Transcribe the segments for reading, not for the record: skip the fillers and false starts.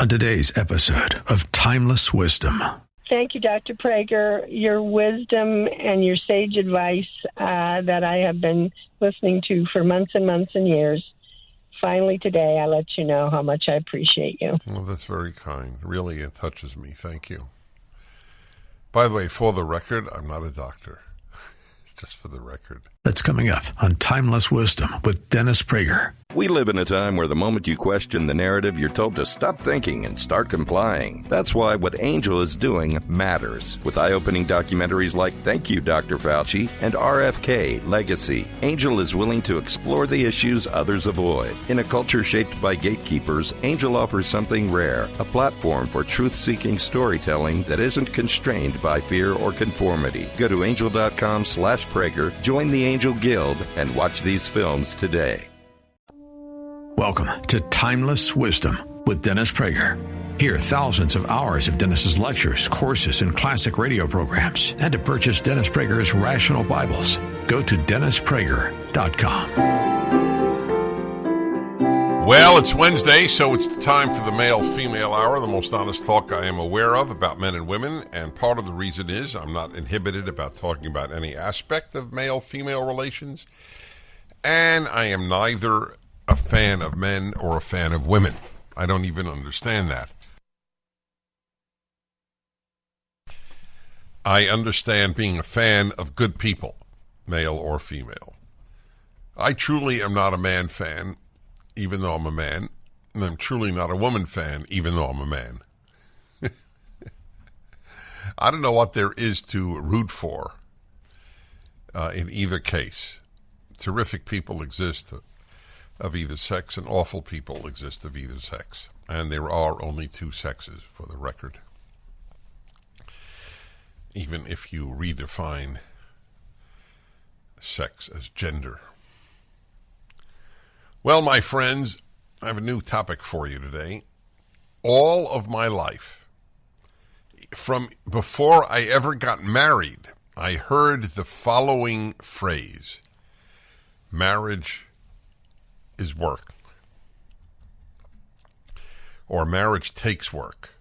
on today's episode of Timeless Wisdom. Thank you, Dr. Prager. Your wisdom and your sage advice that I have been listening to for months and months and years. Finally, today, I let you know how much I appreciate you. Well, that's very kind. Really, it touches me. Thank you. By the way, for the record, I'm not a doctor. Just for the record. That's coming up on Timeless Wisdom with Dennis Prager. We live in a time where the moment you question the narrative, you're told to stop thinking and start complying. That's why what Angel is doing matters. With eye-opening documentaries like Thank You, Dr. Fauci and RFK Legacy, Angel is willing to explore the issues others avoid. In a culture shaped by gatekeepers, Angel offers something rare, a platform for truth-seeking storytelling that isn't constrained by fear or conformity. Go to angel.com/Prager, join the Angel Guild, and watch these films today. Welcome to Timeless Wisdom with Dennis Prager. Hear thousands of hours of Dennis's lectures, courses, and classic radio programs. And to purchase Dennis Prager's Rational Bibles, go to DennisPrager.com. Well, it's Wednesday, so it's the time for the male-female hour, the most honest talk I am aware of about men and women. And part of the reason is I'm not inhibited about talking about any aspect of male-female relations. And I am neither a fan of men or a fan of women. I don't even understand that. I understand being a fan of good people, male or female. I truly am not a man fan, even though I'm a man, and I'm truly not a woman fan, even though I'm a man. I don't know what there is to root for in either case. Terrific people exist of either sex, and awful people exist of either sex. And there are only two sexes, for the record. Even if you redefine sex as gender. Well, my friends, I have a new topic for you today. All of my life, from before I ever got married, I heard the following phrase: marriage is work. Or marriage takes work.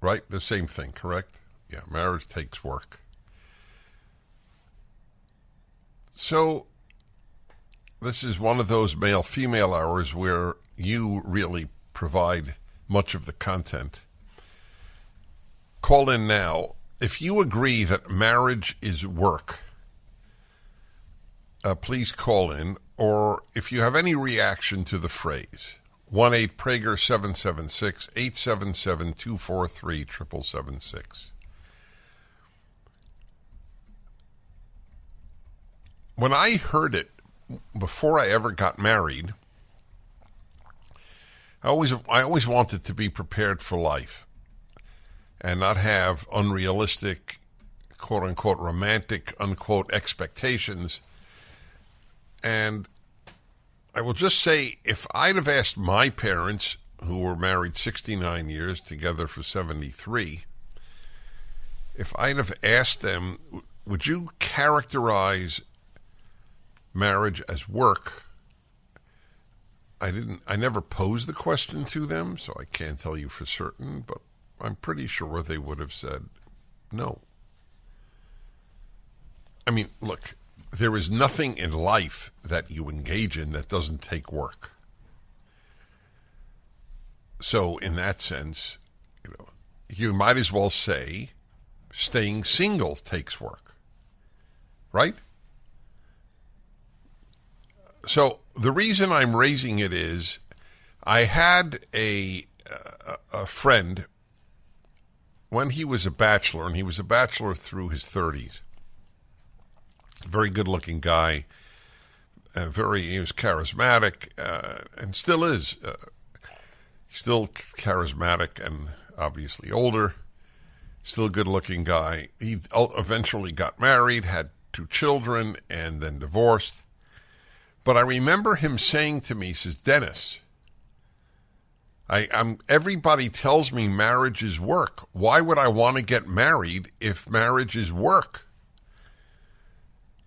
Right? The same thing, correct? Yeah, marriage takes work. So, this is one of those male-female hours where you really provide much of the content. Call in now. If you agree that marriage is work, please call in. Or if you have any reaction to the phrase, 1-8-Prager-776-877-243-7776. When I heard it, before I ever got married, I always wanted to be prepared for life and not have unrealistic, quote-unquote, romantic, unquote, expectations. And I will just say, if I'd have asked my parents, who were married 69 years, together for 73, if I'd have asked them, would you characterize marriage as work? I never posed the question to them, so I can't tell you for certain, but I'm pretty sure they would have said no. I mean, look, there is nothing in life that you engage in that doesn't take work. So in that sense, you might as well say staying single takes work. Right? So the reason I'm raising it is I had a friend when he was a bachelor, and he was a bachelor through his 30s. Very good-looking guy. He was charismatic, and still is. Still charismatic and obviously older. Still a good-looking guy. He eventually got married, had 2 children, and then divorced. But I remember him saying to me, he says, Dennis, everybody tells me marriage is work. Why would I want to get married if marriage is work?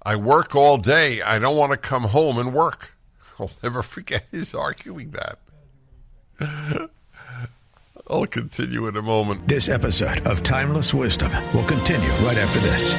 I work all day. I don't want to come home and work. I'll never forget his arguing that. I'll continue in a moment. This episode of Timeless Wisdom will continue right after this.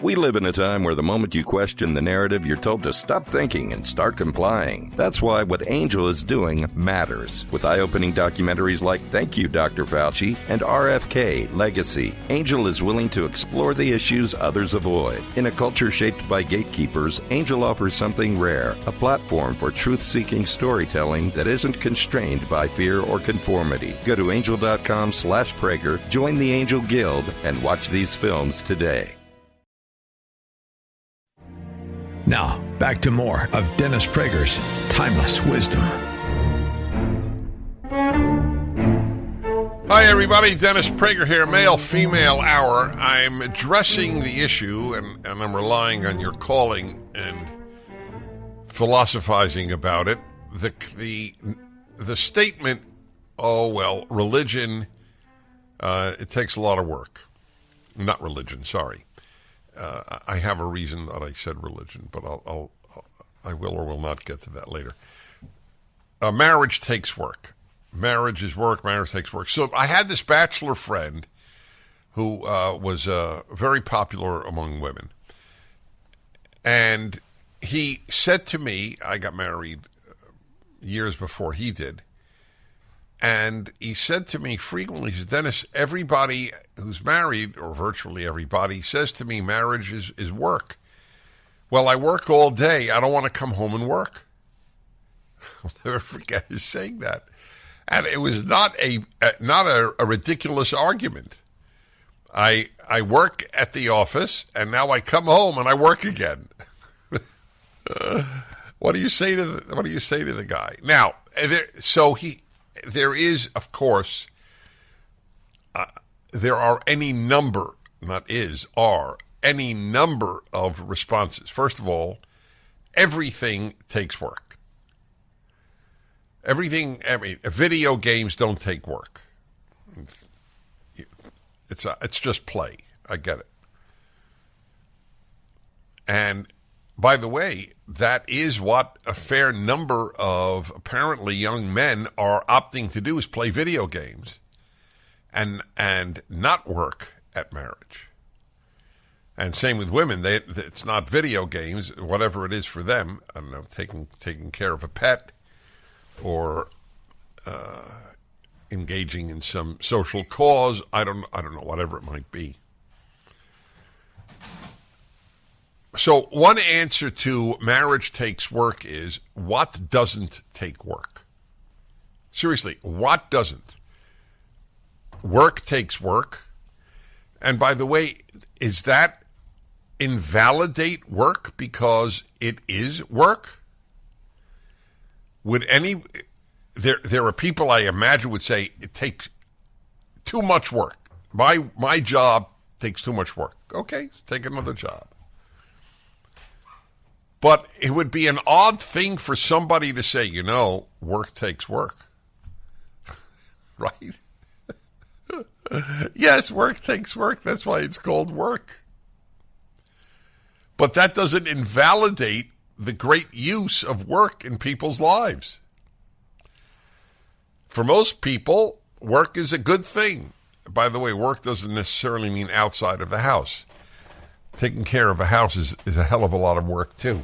We live in a time where the moment you question the narrative, you're told to stop thinking and start complying. That's why what Angel is doing matters. With eye-opening documentaries like Thank You, Dr. Fauci and RFK Legacy, Angel is willing to explore the issues others avoid. In a culture shaped by gatekeepers, Angel offers something rare, a platform for truth-seeking storytelling that isn't constrained by fear or conformity. Go to angel.com/Prager, join the Angel Guild, and watch these films today. Now, back to more of Dennis Prager's Timeless Wisdom. Hi, everybody. Dennis Prager here, male-female hour. I'm addressing the issue, and I'm relying on your calling and philosophizing about it. The statement, oh, well, religion, it takes a lot of work. Not religion, sorry. I have a reason that I said religion, but I will or will not get to that later. Marriage takes work. Marriage is work. Marriage takes work. So I had this bachelor friend who was very popular among women. And he said to me, I got married years before he did, and he said to me frequently, he said, Dennis, everybody who's married, or virtually everybody, says to me marriage is work. Well, I work all day. I don't want to come home and work. I'll never forget his saying that. And it was not a ridiculous argument. I work at the office, and now I come home and I work again. What do you say to the guy? Now, there is, of course, there are any number of responses. First of all, everything takes work. Video games don't take work. It's just play. I get it. And by the way, that is what a fair number of apparently young men are opting to do, is play video games and not work at marriage. And same with women. It's not video games, whatever it is for them. I don't know, taking care of a pet or engaging in some social cause. I don't know, whatever it might be. So one answer to marriage takes work is, what doesn't take work? Seriously, what doesn't? Work takes work. And by the way, is that invalidate work because it is work? There are people I imagine would say it takes too much work. My job takes too much work. Okay, take another job. But it would be an odd thing for somebody to say, work takes work. Right? Yes, work takes work. That's why it's called work. But that doesn't invalidate the great use of work in people's lives. For most people, work is a good thing. By the way, work doesn't necessarily mean outside of the house. Taking care of a house is a hell of a lot of work, too.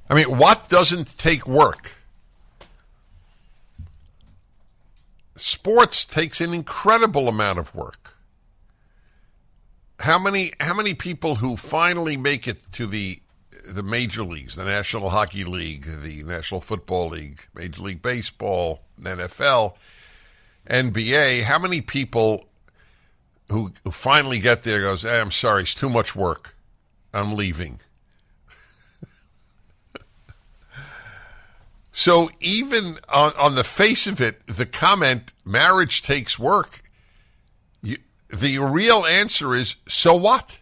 I mean, what doesn't take work? Sports takes an incredible amount of work. How many people who finally make it to the major leagues, the National Hockey League, the National Football League, Major League Baseball, NFL, NBA, how many people who finally get there goes, hey, I'm sorry, it's too much work. I'm leaving. So even on the face of it, the comment, marriage takes work, the real answer is, so what?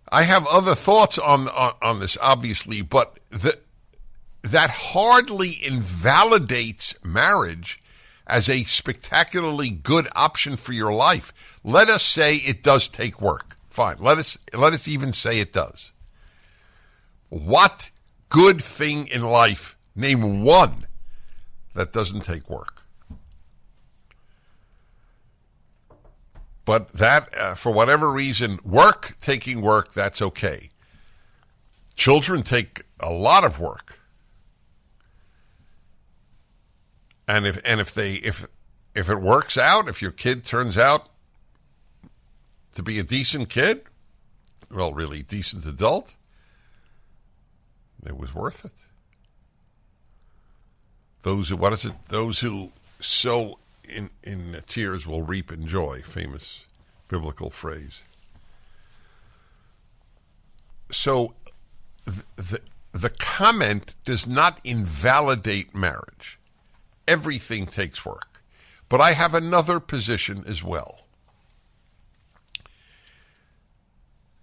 I have other thoughts on this, obviously, but that hardly invalidates marriage as a spectacularly good option for your life. Let us say it does take work. Fine. Let us even say it does. What good thing in life, name one, that doesn't take work? But that, for whatever reason, taking work, that's okay. Children take a lot of work. And if it works out, if your kid turns out to be a decent kid, well, really decent adult, it was worth it. Those who sow in tears will reap in joy, famous biblical phrase. So the comment does not invalidate marriage. Everything takes work. But I have another position as well.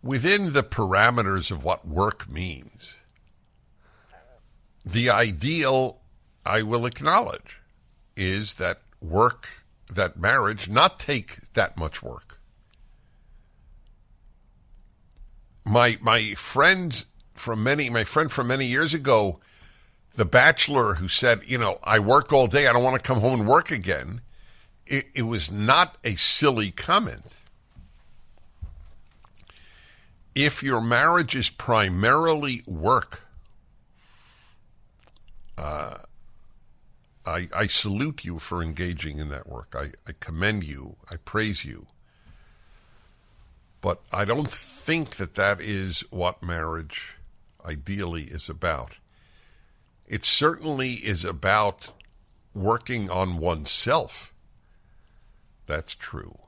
Within the parameters of what work means, the ideal, I will acknowledge, is that marriage not take that much work. My friend from many years ago, the bachelor who said, I work all day, I don't want to come home and work again, it was not a silly comment. If your marriage is primarily work, I salute you for engaging in that work. I commend you. I praise you. But I don't think that is what marriage ideally is about. It certainly is about working on oneself. That's true.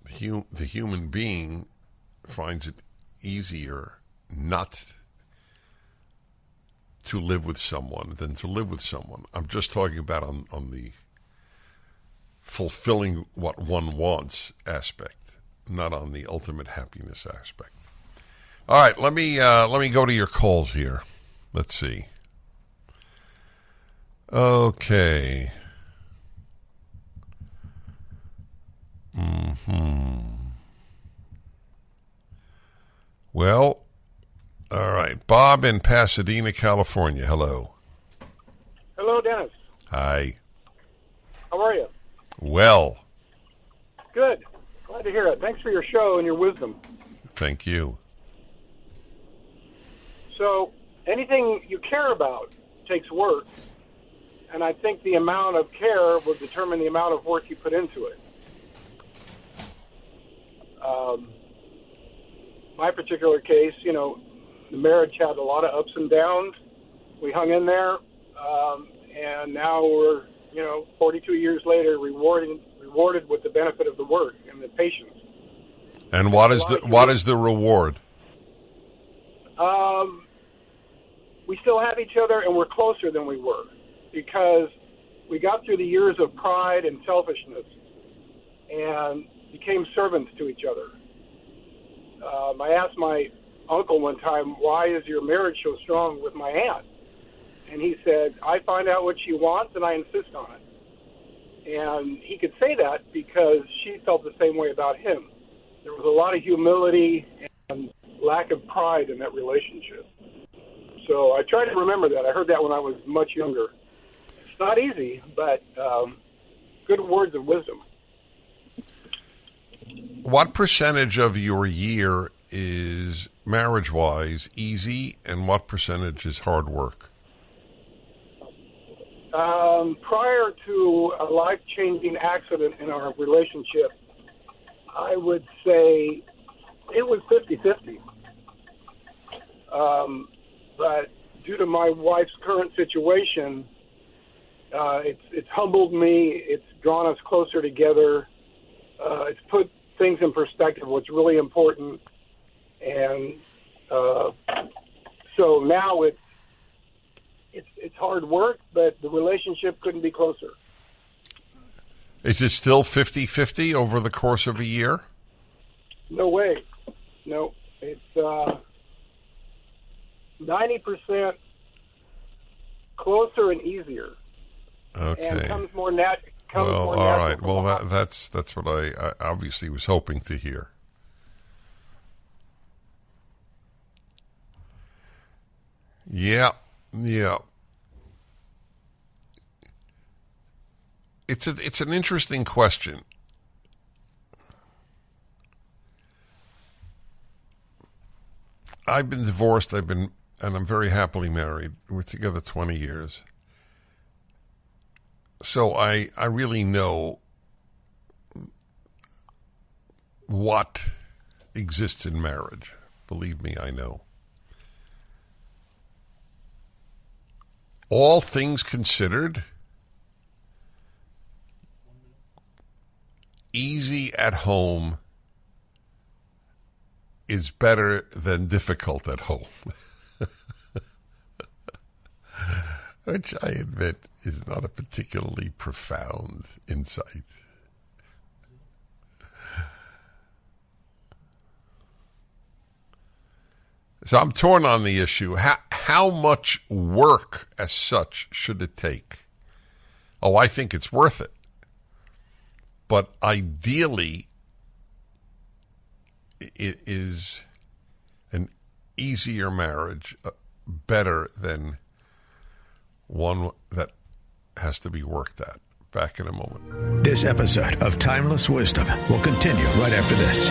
The human being finds it easier not to live with someone than to live with someone. I'm just talking about on the fulfilling what one wants aspect, not on the ultimate happiness aspect. All right, let me go to your calls here. Let's see. Okay. Well, all right. Bob in Pasadena, California. Hello. Hello, Dennis. Hi. How are you? Well. Good. Glad to hear it. Thanks for your show and your wisdom. Thank you. So, anything you care about takes work, and I think the amount of care will determine the amount of work you put into it. My particular case, the marriage had a lot of ups and downs. We hung in there, and now we're, 42 years later, rewarded with the benefit of the work and the patience. And what is the reward? We still have each other, and we're closer than we were because we got through the years of pride and selfishness and became servants to each other. I asked my uncle one time, why is your marriage so strong with my aunt? And he said, I find out what she wants and I insist on it. And he could say that because she felt the same way about him. There was a lot of humility and lack of pride in that relationship. So I try to remember that. I heard that when I was much younger. It's not easy, but good words of wisdom. What percentage of your year is, marriage-wise, easy, and what percentage is hard work? Prior to a life-changing accident in our relationship, I would say it was 50-50. But due to my wife's current situation, it's humbled me. It's drawn us closer together. It's put things in perspective, what's really important. And so now it's hard work, but the relationship couldn't be closer. Is it still 50-50 over the course of a year? No way. No. It's 90% closer and easier. Okay. And comes more natural. Well, all right. Well, that's what I obviously was hoping to hear. Yeah. It's an interesting question. I've been divorced. And I'm very happily married. We're together 20 years. So I really know what exists in marriage. Believe me, I know. All things considered, easy at home is better than difficult at home. Which I admit is not a particularly profound insight. So I'm torn on the issue. How much work as such should it take? Oh, I think it's worth it. But ideally, it is an easier marriage, better than one that has to be worked at. Back in a moment. This episode of Timeless Wisdom will continue right after this.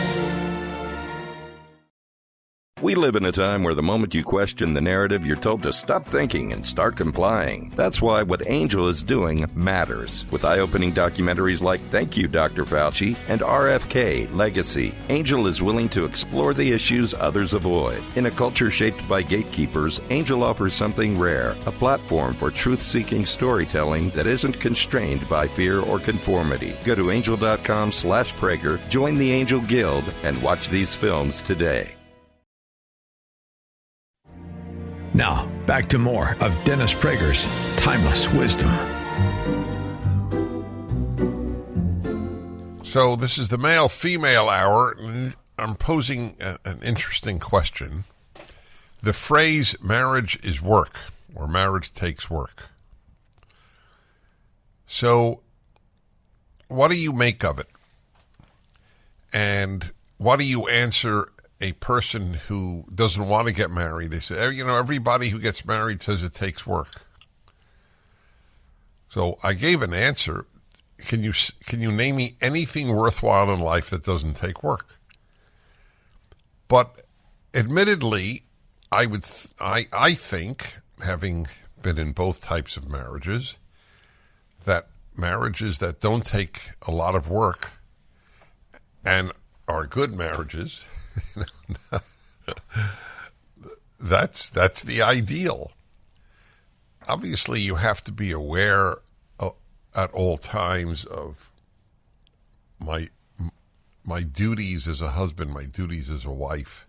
We live in a time where the moment you question the narrative, you're told to stop thinking and start complying. That's why what Angel is doing matters. With eye-opening documentaries like Thank You, Dr. Fauci and RFK Legacy, Angel is willing to explore the issues others avoid. In a culture shaped by gatekeepers, Angel offers something rare, a platform for truth-seeking storytelling that isn't constrained by fear or conformity. Go to angel.com/Prager, join the Angel Guild, and watch these films today. Now, back to more of Dennis Prager's Timeless Wisdom. So this is the male-female hour, and I'm posing an interesting question. The phrase marriage is work, or marriage takes work. So what do you make of it? And what do you answer a person who doesn't want to get married? They say, everybody who gets married says it takes work. So I gave an answer. Can you name me anything worthwhile in life that doesn't take work? But admittedly, I think, having been in both types of marriages, that marriages that don't take a lot of work and are good marriages, that's the ideal. Obviously, you have to be aware at all times of my duties as a husband, my duties as a wife.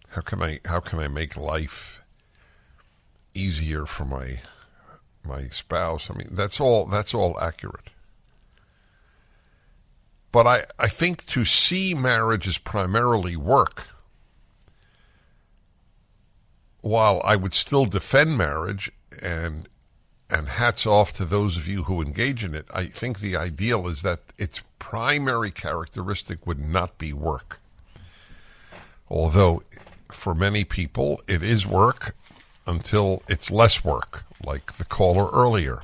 How can I make life easier for my spouse? I mean, that's all accurate. But I think to see marriage as primarily work, while I would still defend marriage, and hats off to those of you who engage in it, I think the ideal is that its primary characteristic would not be work. Although for many people it is work until it's less work, like the caller earlier.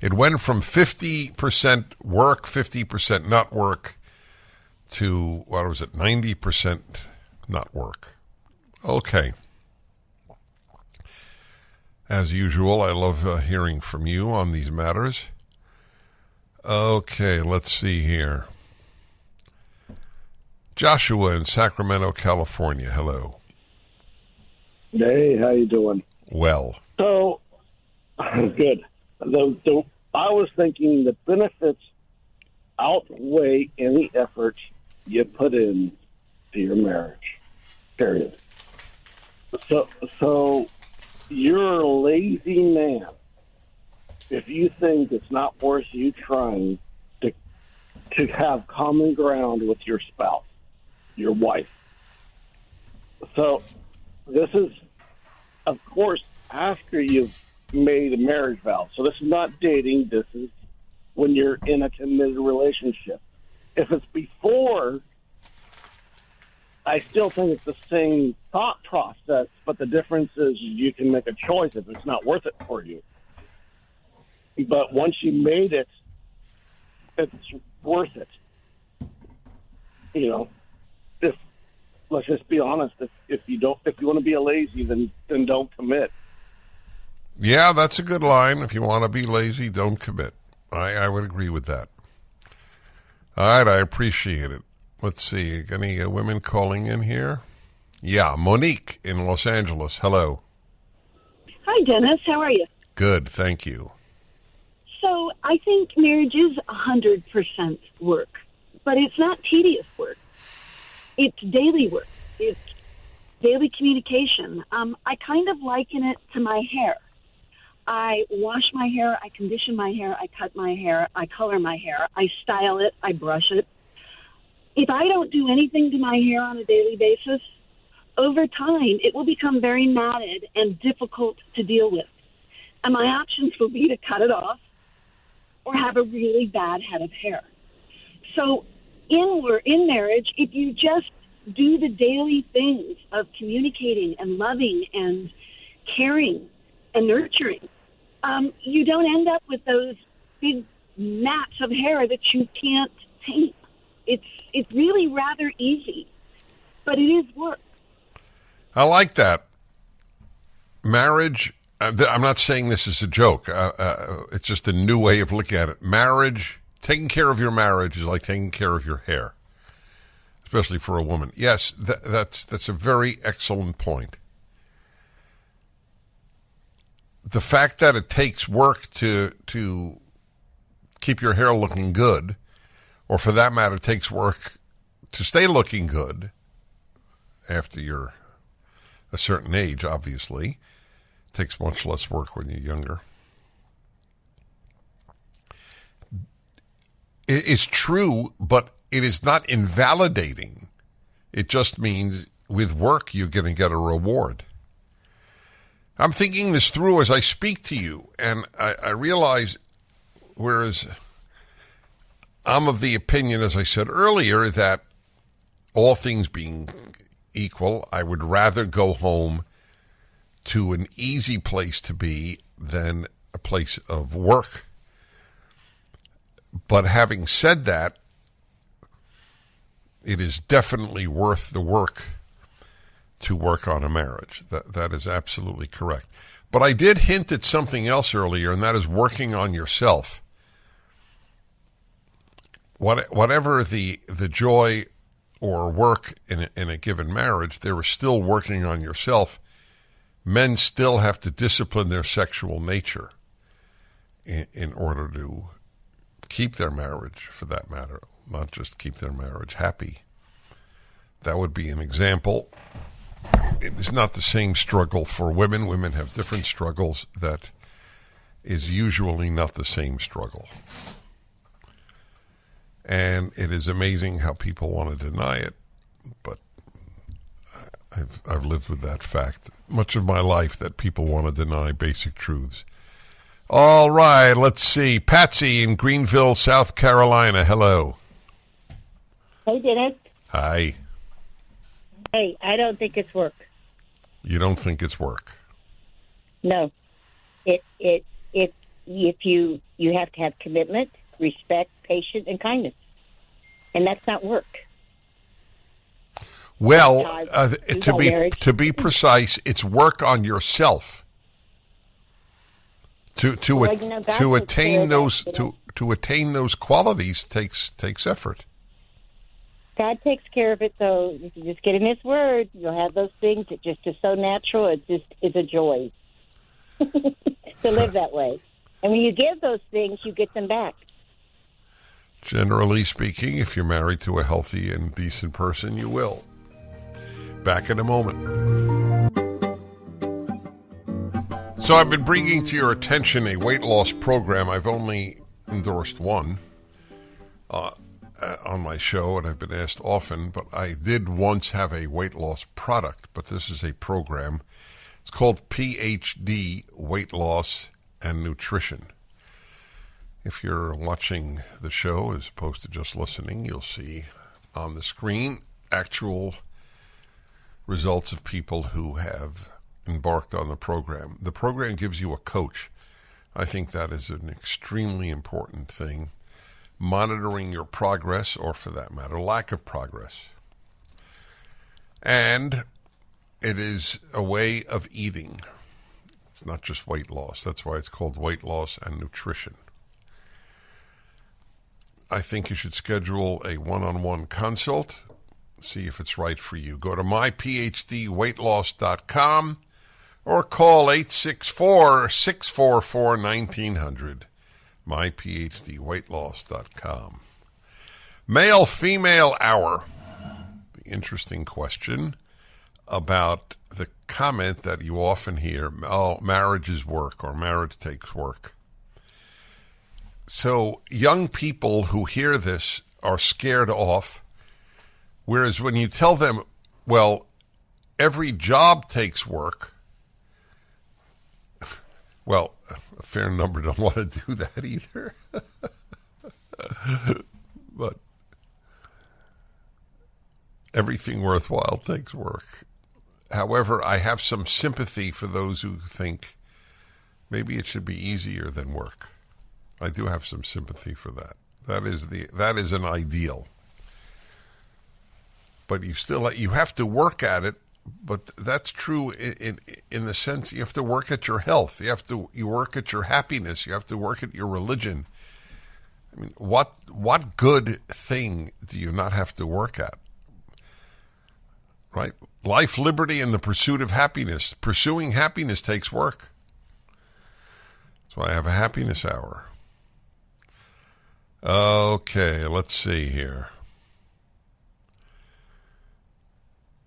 It went from 50% work, 50% not work, to, 90% not work. Okay. As usual, I love hearing from you on these matters. Okay, let's see here. Joshua in Sacramento, California. Hello. Hey, how you doing? Well. So, good. I was thinking the benefits outweigh any effort you put in to your marriage, period. So you're a lazy man if you think it's not worth you trying to have common ground with your spouse, your wife. So this is, of course, after you've made a marriage vow. So this is not dating. This is when you're in a committed relationship. If it's before I still think it's the same thought process, but the difference is you can make a choice if it's not worth it for you. But once you made it, it's worth it. You know, let's just be honest. If you want to be a lazy, then don't commit. Yeah, that's a good line. If you want to be lazy, don't commit. I would agree with that. All right, I appreciate it. Let's see, any women calling in here? Yeah, Monique in Los Angeles. Hello. Hi, Dennis. How are you? Good, thank you. So I think marriage is 100% work, but it's not tedious work. It's daily work. It's daily communication. I kind of liken it to my hair. I wash my hair, I condition my hair, I cut my hair, I color my hair, I style it, I brush it. If I don't do anything to my hair on a daily basis, over time it will become very matted and difficult to deal with. And my options will be to cut it off or have a really bad head of hair. So in marriage, if you just do the daily things of communicating and loving and caring and nurturing, you don't end up with those big mats of hair that you can't tame. It's really rather easy, but it is work. I like that. Marriage, I'm not saying this is a joke. It's just a new way of looking at it. Marriage, taking care of your marriage is like taking care of your hair, especially for a woman. Yes, that's a very excellent point. The fact that it takes work to keep your hair looking good, or for that matter, it takes work to stay looking good after you're a certain age, obviously. It takes much less work when you're younger. It is true, but it is not invalidating. It just means with work you're going to get a reward. I'm thinking this through as I speak to you, and I realize, whereas I'm of the opinion, as I said earlier, that all things being equal, I would rather go home to an easy place to be than a place of work. But having said that, it is definitely worth the work to work on a marriage. That is absolutely correct. But I did hint at something else earlier, and that is working on yourself. Whatever the joy or work in a given marriage, there is still working on yourself. Men still have to discipline their sexual nature in order to keep their marriage, for that matter, not just keep their marriage happy. That would be an example. It is not the same struggle for women. Women have different struggles. That is usually not the same struggle. And it is amazing how people want to deny it, but I've lived with that fact much of my life, that people want to deny basic truths. All right, let's see. Patsy in Greenville, South Carolina. Hello. Hey, Dennis. Hi. Hey, I don't think it's work. You don't think it's work? No. If you have to have commitment, respect, patience, and kindness. And that's not work. Well, to be precise, it's work on yourself. To attain those qualities takes effort. God takes care of it, though. If you just get in His Word, you'll have those things that just is so natural. It just is a joy to live that way. And when you give those things, you get them back. Generally speaking, if you're married to a healthy and decent person, you will. Back in a moment. So I've been bringing to your attention a weight loss program. I've only endorsed one on my show, and I've been asked often, but I did once have a weight loss product, but this is a program. It's called PhD Weight Loss and Nutrition. If you're watching the show as opposed to just listening, you'll see on the screen actual results of people who have embarked on the program. The program gives you a coach. I think that is an extremely important thing. Monitoring your progress, or for that matter, lack of progress. And it is a way of eating. It's not just weight loss. That's why it's called weight loss and nutrition. I think you should schedule a one-on-one consult. See if it's right for you. Go to myphdweightloss.com or call 864-644-1900. myphdweightloss.com. Male-female hour. The interesting question about the comment that you often hear, oh, marriage is work, or marriage takes work. So young people who hear this are scared off, whereas when you tell them, well, every job takes work, well, a fair number don't want to do that either. But everything worthwhile takes work. However, I have some sympathy for those who think maybe it should be easier than work. I do have some sympathy for that. That is an ideal. But you have to work at it. But that's true in the sense you have to work at your health. You work at your happiness. You have to work at your religion. I mean, what good thing do you not have to work at? Right? Life, liberty, and the pursuit of happiness. Pursuing happiness takes work. That's why I have a happiness hour. Okay, let's see here.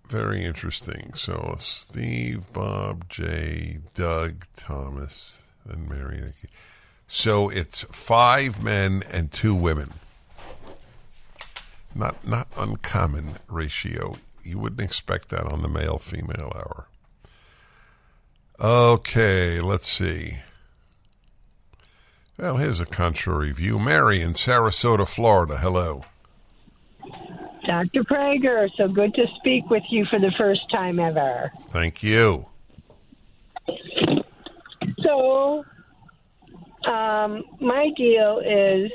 Very interesting. So Steve, Bob, Jay, Doug, Thomas, and Mary. Nikki. So it's 5 men and 2 women. Not uncommon ratio. You wouldn't expect that on the male-female hour. Okay, let's see. Well, here's a contrary view. Mary in Sarasota, Florida. Hello. Dr. Prager, so good to speak with you for the first time ever. Thank you. So, my deal is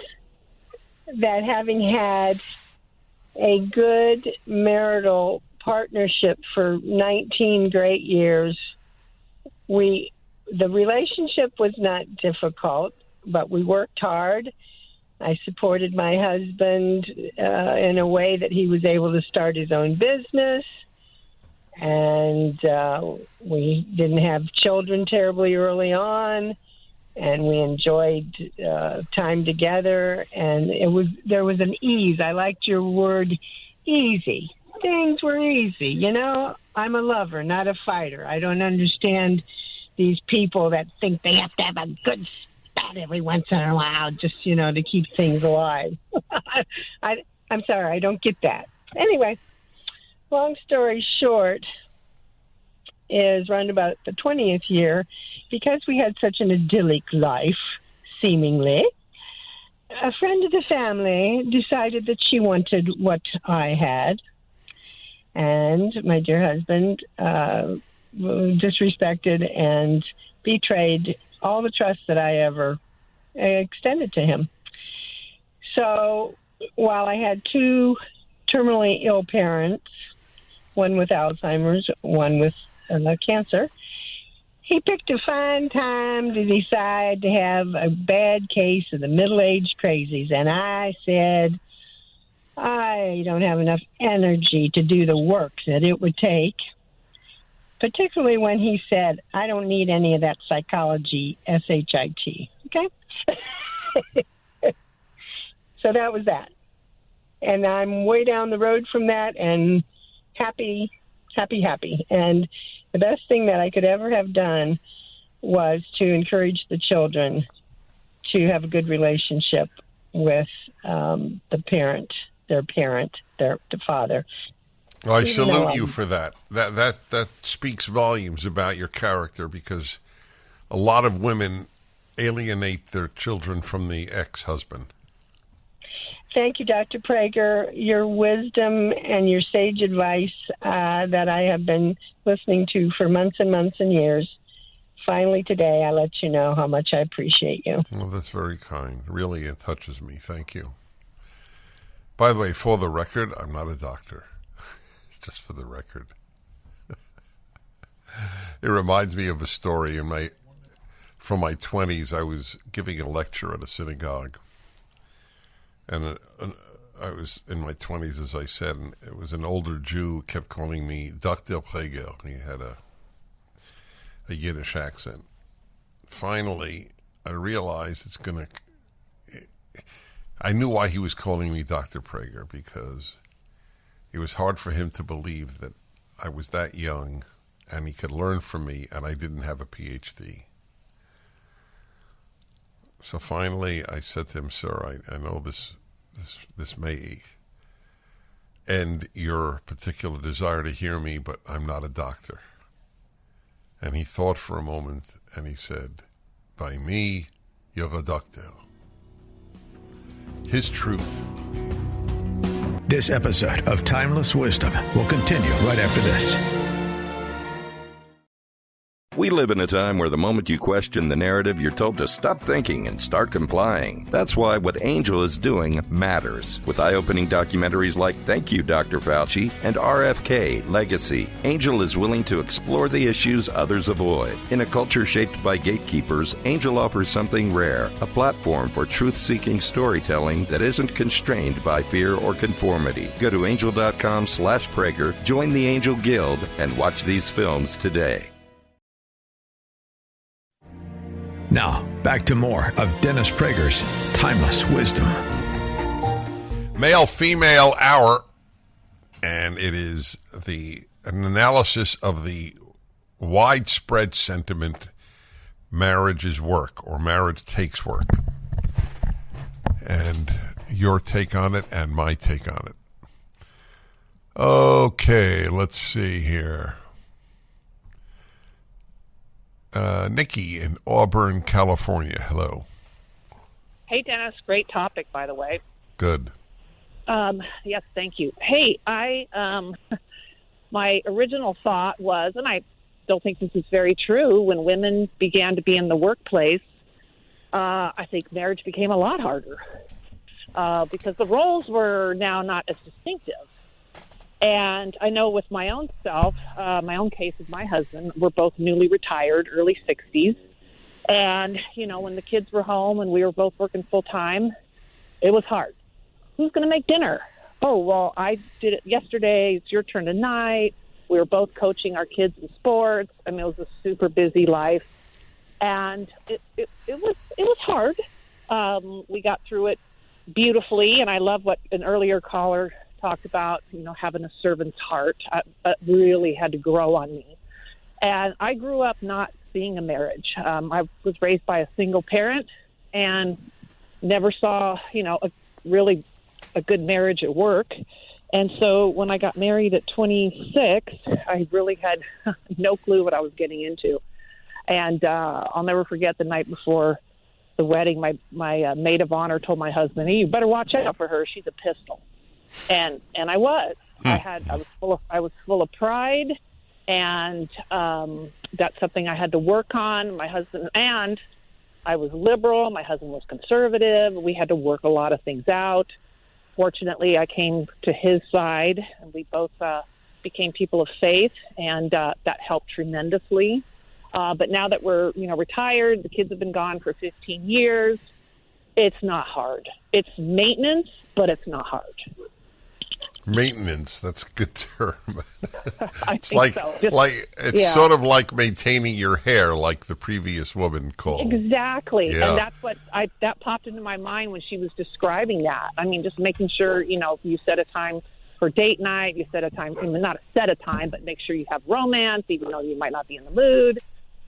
that having had a good marital partnership for 19 great years, the relationship was not difficult, but we worked hard. I supported my husband in a way that he was able to start his own business, and we didn't have children terribly early on, and we enjoyed time together, and there was an ease. I liked your word, easy. Things were easy. You know, I'm a lover, not a fighter. I don't understand these people that think they have to have a good spat every once in a while just, to keep things alive. I'm sorry, I don't get that. Anyway, long story short is around about the 20th year, because we had such an idyllic life, seemingly, a friend of the family decided that she wanted what I had, and my dear husband disrespected and betrayed all the trust that I ever extended to him. So while I had 2 terminally ill parents, one with Alzheimer's, one with cancer, he picked a fine time to decide to have a bad case of the middle-aged crazies. And I said, I don't have enough energy to do the work that it would take, particularly when he said, I don't need any of that psychology, SHIT. Okay? So that was that. And I'm way down the road from that and happy. And the best thing that I could ever have done was to encourage the children to have a good relationship with the father. Well, I salute you for that. That speaks volumes about your character, because a lot of women alienate their children from the ex-husband. Thank you, Dr. Prager. Your wisdom and your sage advice that I have been listening to for months and months and years. Finally, today, I let you know how much I appreciate you. Well, that's very kind. Really, it touches me. Thank you. By the way, for the record, I'm not a doctor. Just for the record. It reminds me of a story from my 20s. I was giving a lecture at a synagogue. And I was in my 20s, as I said, and it was an older Jew who kept calling me Dr. Prager. He had a Yiddish accent. Finally, I realized I knew why he was calling me Dr. Prager, because it was hard for him to believe that I was that young and he could learn from me and I didn't have a PhD. So finally, I said to him, sir, I know this may end your particular desire to hear me, but I'm not a doctor. And he thought for a moment, and he said, by me, you're a doctor. His truth. This episode of Timeless Wisdom will continue right after this. We live in a time where the moment you question the narrative, you're told to stop thinking and start complying. That's why what Angel is doing matters. With eye-opening documentaries like Thank You, Dr. Fauci and RFK Legacy, Angel is willing to explore the issues others avoid. In a culture shaped by gatekeepers, Angel offers something rare, a platform for truth-seeking storytelling that isn't constrained by fear or conformity. Go to angel.com/Prager, join the Angel Guild, and watch these films today. Now, back to more of Dennis Prager's Timeless Wisdom. Male-female hour, and it is an analysis of the widespread sentiment, marriage is work, or marriage takes work. And your take on it and my take on it. Okay, let's see here. Nikki in Auburn, California. Hello. Hey, Dennis. Great topic, by the way. Good. Yes, thank you. Hey, my original thought was, and I still think this is very true, when women began to be in the workplace, I think marriage became a lot harder because the roles were now not as distinctive. And I know with my own self, my own case with my husband, we're both newly retired, early 60s. And, when the kids were home and we were both working full time, it was hard. Who's going to make dinner? Oh, well, I did it yesterday. It's your turn tonight. We were both coaching our kids in sports. I mean, it was a super busy life. And it was hard. We got through it beautifully. And I love what an earlier caller talked about, having a servant's heart. That really had to grow on me. And I grew up not seeing a marriage. I was raised by a single parent and never saw, a good marriage at work. And so when I got married at 26, I really had no clue what I was getting into. And I'll never forget the night before the wedding, my maid of honor told my husband, "Hey, you better watch out for her. She's a pistol." And I was. I was full of pride, and that's something I had to work on. My husband, and I was liberal. My husband was conservative. We had to work a lot of things out. Fortunately, I came to his side, and we both became people of faith, and that helped tremendously. But now that we're retired, the kids have been gone for 15 years. It's not hard. It's maintenance, but it's not hard. Maintenance, that's a good term. It's sort of like maintaining your hair, like the previous woman called. Exactly. Yeah. And that's what that popped into my mind when she was describing that. I mean, just making sure, you set a time for date night, you set a time, not a set a time, but make sure you have romance, even though you might not be in the mood.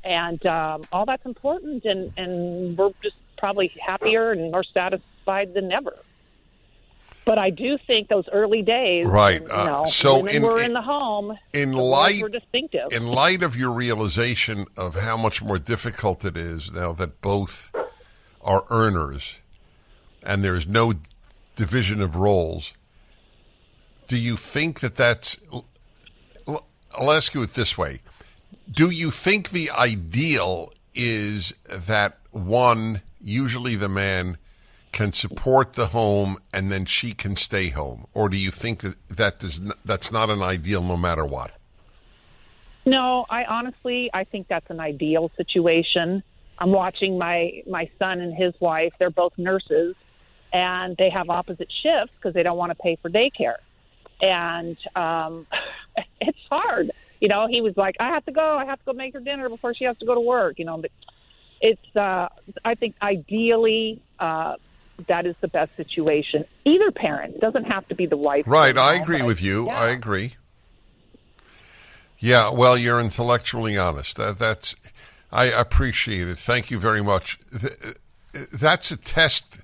And all that's important, and we're just probably happier and more satisfied than ever. But I do think those early days, right? So women were in the home. Were distinctive. In light of your realization of how much more difficult it is now that both are earners, and there's no division of roles, do you think that's... I'll ask you it this way. Do you think the ideal is that one, usually the man, can support the home and then she can stay home? Or do you think that's not an ideal no matter what? No, I think that's an ideal situation. I'm watching my son and his wife. They're both nurses, and they have opposite shifts because they don't want to pay for daycare. And it's hard. You know, he was like, I have to go make her dinner before she has to go to work. You know, but it's, I think ideally, that is the best situation. Either parent. It doesn't have to be the wife. Right. I agree with you. Yeah. I agree. Yeah. Well, you're intellectually honest. I appreciate it. Thank you very much. That's a test.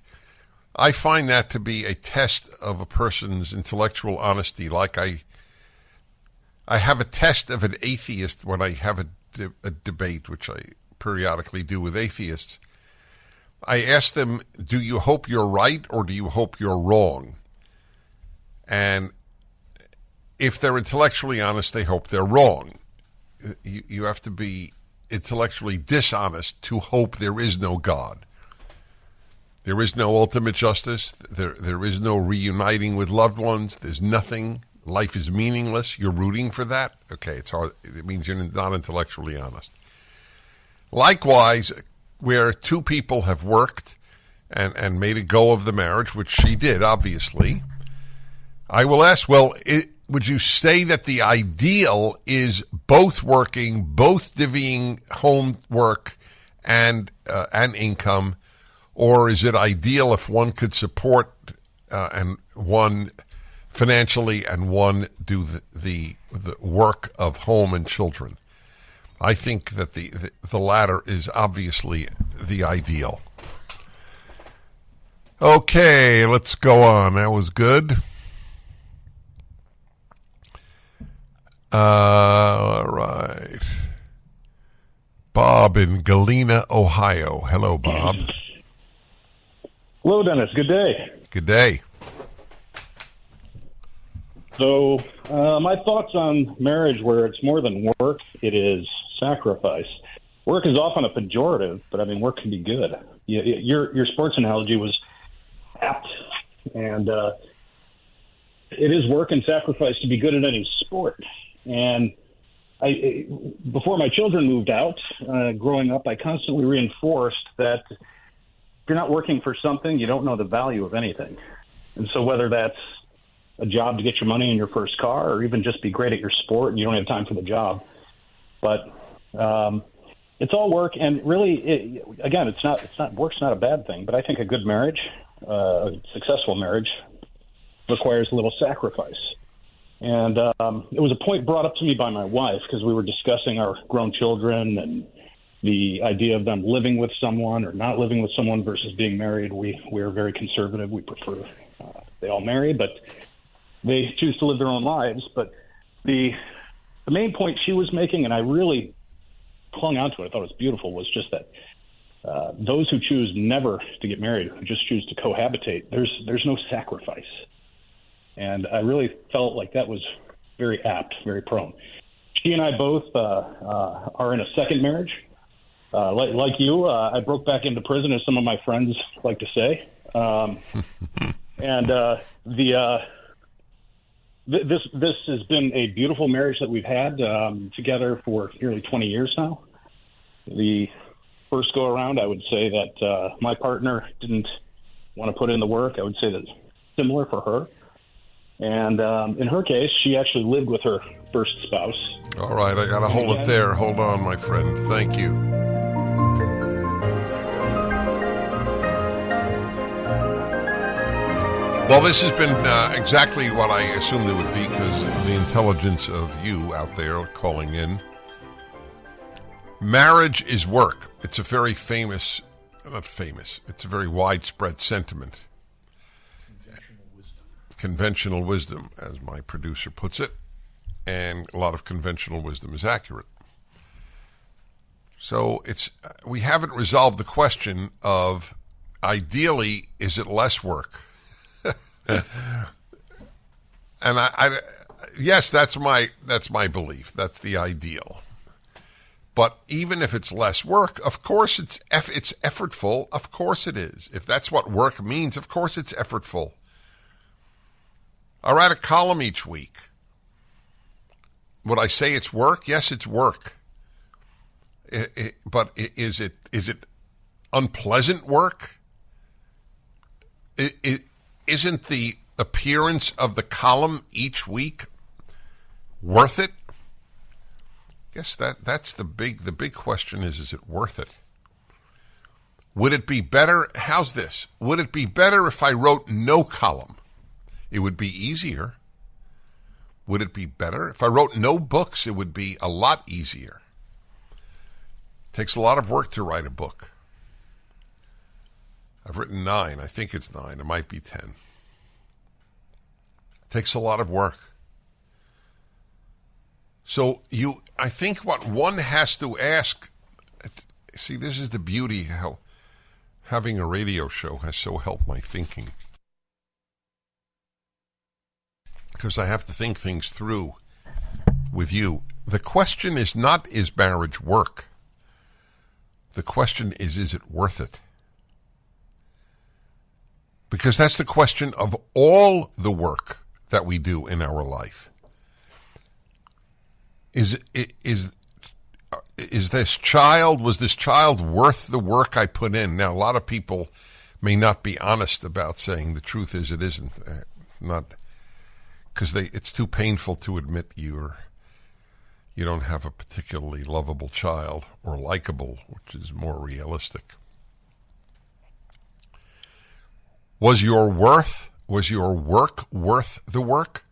I find that to be a test of a person's intellectual honesty. Like I have a test of an atheist when I have a debate, which I periodically do with atheists. I ask them, do you hope you're right or do you hope you're wrong? And if they're intellectually honest, they hope they're wrong. You have to be intellectually dishonest to hope there is no God. There is no ultimate justice. There is no reuniting with loved ones. There's nothing. Life is meaningless. You're rooting for that? Okay, it's hard. It means you're not intellectually honest. Likewise, where two people have worked and made a go of the marriage, which she did, obviously, I will ask, well, would you say that the ideal is both working, both divvying home work and income, or is it ideal if one could support and one financially and one do the work of home and children? I think that the latter is obviously the ideal. Okay, let's go on. That was good. All right. Bob in Galena, Ohio. Hello, Bob. Hello, Dennis. Good day. Good day. So, my thoughts on marriage, where it's more than work, it is sacrifice. Work is often a pejorative, but I mean, work can be good. Your sports analogy was apt, and it is work and sacrifice to be good at any sport. And before my children moved out, growing up, I constantly reinforced that if you're not working for something, you don't know the value of anything. And so whether that's a job to get your money in your first car, or even just be great at your sport and you don't have time for the job. But it's all work, and really, work's not a bad thing. But I think a good marriage, a successful marriage, requires a little sacrifice. And it was a point brought up to me by my wife because we were discussing our grown children and the idea of them living with someone or not living with someone versus being married. We're very conservative. We prefer they all marry, but they choose to live their own lives. But the main point she was making, and I really clung onto it, I thought it was beautiful, was just that those who choose never to get married, who just choose to cohabitate, there's no sacrifice. And I really felt like that was very apt, very prone. She and I both are in a second marriage. Like you, I broke back into prison, as some of my friends like to say. This has been a beautiful marriage that we've had together for nearly 20 years now. The first go around, I would say that my partner didn't want to put in the work. I would say that similar for her. And in her case, she actually lived with her first spouse. All right, I got to hold it there. Hold on, my friend. Thank you. Well, this has been exactly what I assumed it would be because of the intelligence of you out there calling in. Marriage is work. It's a very it's a very widespread sentiment. Conventional wisdom, as my producer puts it, and a lot of conventional wisdom is accurate. So we haven't resolved the question of, ideally, is it less work? And yes, that's my belief. That's the ideal. But even if it's less work, of course it's effortful. Of course it is. If that's what work means, of course it's effortful. I write a column each week. Would I say it's work? Yes, it's work. But is it unpleasant work? Isn't the appearance of the column each week worth it? Guess that's the big question is it worth it? Would it be better? How's this? Would it be better if I wrote no column? It would be easier. Would it be better? If I wrote no books, it would be a lot easier. It takes a lot of work to write a book. I've written 9. I think it's 9. It might be 10. It takes a lot of work. So I think what one has to ask, see, this is the beauty how having a radio show has so helped my thinking. Because I have to think things through with you. The question is not, is marriage work? The question is it worth it? Because that's the question of all the work that we do in our life. Was this child worth the work I put in? Now, a lot of people may not be honest about saying the truth is it isn't. It's not, because it's too painful to admit you don't have a particularly lovable child or likable, which is more realistic. Was your work worth the work?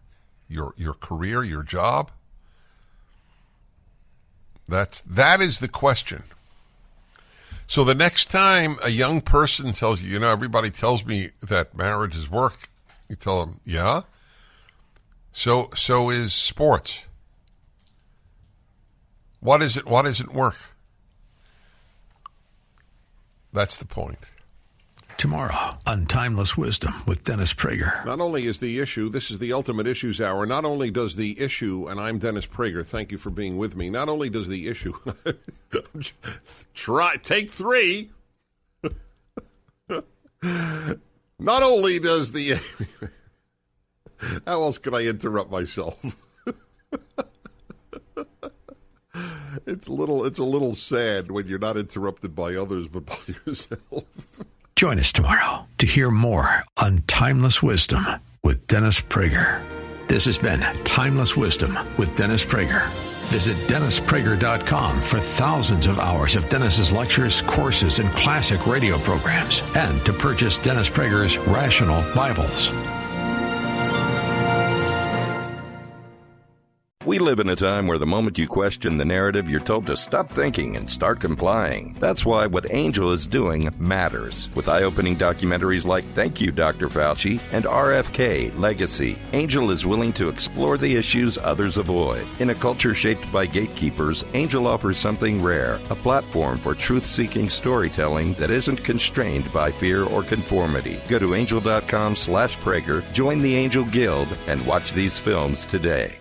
Your career, your job? That is the question. So the next time a young person tells you, everybody tells me that marriage is work, you tell them, yeah. So is sports. What is it? What isn't work? That's the point. Tomorrow on Timeless Wisdom with Dennis Prager. Not only is the issue, this is the Ultimate Issues Hour, not only does the issue, and I'm Dennis Prager, thank you for being with me, not only does the issue, take 3, not only does the, how else can I interrupt myself? It's a little sad when you're not interrupted by others but by yourself. Join us tomorrow to hear more on Timeless Wisdom with Dennis Prager. This has been Timeless Wisdom with Dennis Prager. Visit DennisPrager.com for thousands of hours of Dennis's lectures, courses, and classic radio programs, and to purchase Dennis Prager's Rational Bibles. We live in a time where the moment you question the narrative, you're told to stop thinking and start complying. That's why what Angel is doing matters. With eye-opening documentaries like Thank You, Dr. Fauci and RFK Legacy, Angel is willing to explore the issues others avoid. In a culture shaped by gatekeepers, Angel offers something rare, a platform for truth-seeking storytelling that isn't constrained by fear or conformity. Go to angel.com/Prager, join the Angel Guild, and watch these films today.